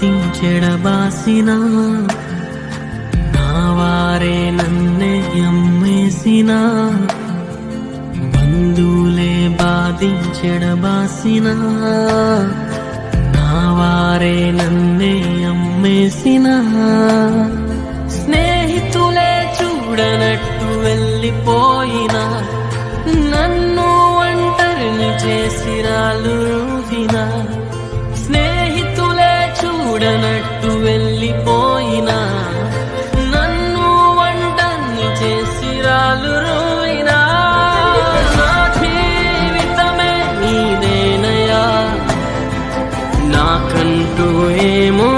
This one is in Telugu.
బాధించెడబాసిన నా వారే నన్నే అమ్మేసిన బంధువులే బాధించెడబాసిన నా వారే నన్నే అమ్మేసిన స్నేహితులే చూడనట్టు వెళ్ళిపోయినా నన్ను ఒంటరిని చేసి రాలువినా స్నేహితులే చూడనట్టు వెళ్ళిపోయినా నన్ను ఒంటరిని చేసి రాలువినా నా జీవితమే నీదేనయ్యా నాకంటూ ఏమో